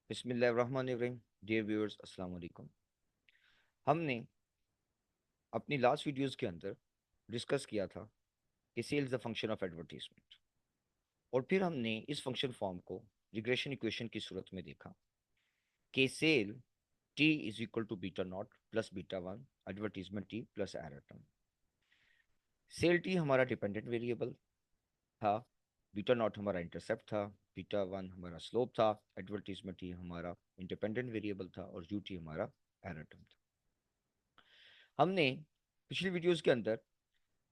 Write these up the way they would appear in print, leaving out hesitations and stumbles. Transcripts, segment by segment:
बिस्मिल्लाहिर्रहमानिर्रहीम। Dear viewers, अस्सलाम वालेकुम। हमने अपनी लास्ट वीडियोस के अंदर डिस्कस किया था कि sale is the function of advertisement, और फिर हमने इस फंक्शन फॉर्म को रिग्रेशन इक्वेशन की सूरत में देखा कि sale T is equal to beta naught plus beta one advertisement T plus error term. Sale T हमारा डिपेंडेंट वेरिएबल था, बीटा नॉट हमारा इंटरसेप्ट था, बीटा वन हमारा स्लोप था, एडवर्टीजमेंट टी हमारा इंडिपेंडेंट वेरिएबल था और यू टी हमारा एरर टर्म था। हमने पिछली वीडियोस के अंदर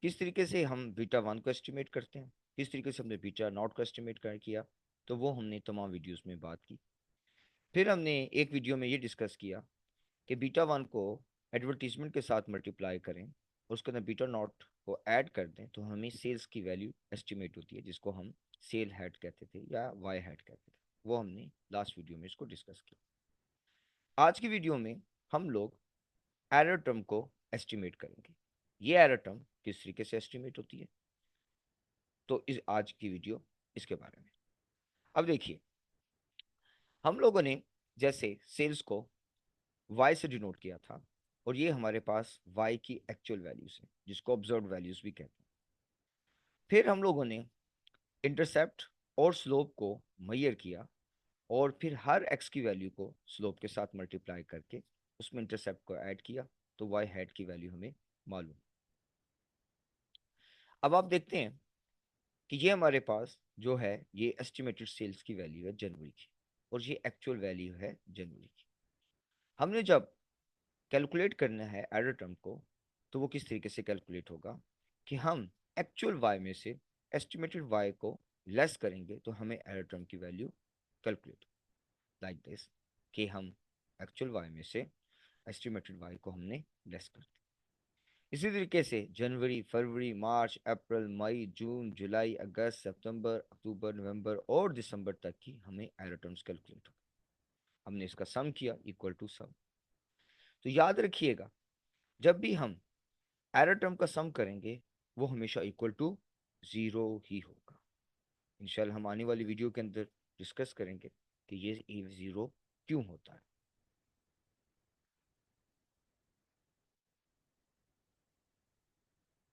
किस तरीके से हम बीटा वन को एस्टिमेट करते हैं, किस तरीके से हमने बीटा नॉट को एस्टिमेट कर किया, तो वो हमने तमाम वीडियोस में बात की। फिर हमने एक वीडियो में ये डिस्कस किया कि बीटा वन को एडवर्टीजमेंट के साथ मल्टीप्लाई करें, उसके अंदर बीटा नॉट को ऐड कर दें तो हमें सेल्स की वैल्यू एस्टिमेट होती है, जिसको हम सेल हेड कहते थे या वाई हेड कहते थे। वो हमने लास्ट वीडियो में इसको डिस्कस किया। आज की वीडियो में हम लोग एरर टर्म को एस्टिमेट करेंगे। ये एरर टर्म किस तरीके से एस्टिमेट होती है, तो इस आज की वीडियो इसके बारे में। अब देखिए, हम लोगों ने जैसे सेल्स को y से डिनोट किया था, और ये हमारे पास y की एक्चुअल वैल्यूज है जिसको ऑब्जर्व वैल्यूज भी कहते हैं। फिर हम लोगों ने इंटरसेप्ट और स्लोप को मैयर किया, और फिर हर x की वैल्यू को स्लोप के साथ मल्टीप्लाई करके उसमें इंटरसेप्ट को ऐड किया, तो y हेड की वैल्यू हमें मालूम। अब आप देखते हैं कि ये हमारे पास जो है ये एस्टिमेटेड सेल्स की वैल्यू है जनवरी की, और ये एक्चुअल वैल्यू है जनवरी की। हमने जब कैलकुलेट करना है एरर टर्म को, तो वो किस तरीके से कैलकुलेट होगा कि हम एक्चुअल वाई में से एस्टिमेटेड वाई को लेस करेंगे तो हमें एरर टर्म की वैल्यू कैलकुलेट लाइक दिस, कि हम एक्चुअल वाई में से एस्टिमेटेड वाई को हमने लेस कर दिया। इसी तरीके से जनवरी, फरवरी, मार्च, अप्रैल, मई, जून, जुलाई, अगस्त, सितंबर, अक्टूबर, नवंबर और दिसंबर तक की हमें एरर टर्म्स कैलकुलेट हो। हमने इसका सम किया इक्वल टू सम। तो याद रखिएगा, जब भी हम एरर टर्म का सम करेंगे वो हमेशा इक्वल टू जीरो ही होगा। इंशाल्लाह हम आने वाली वीडियो के अंदर डिस्कस करेंगे कि ये जीरो क्यों होता है।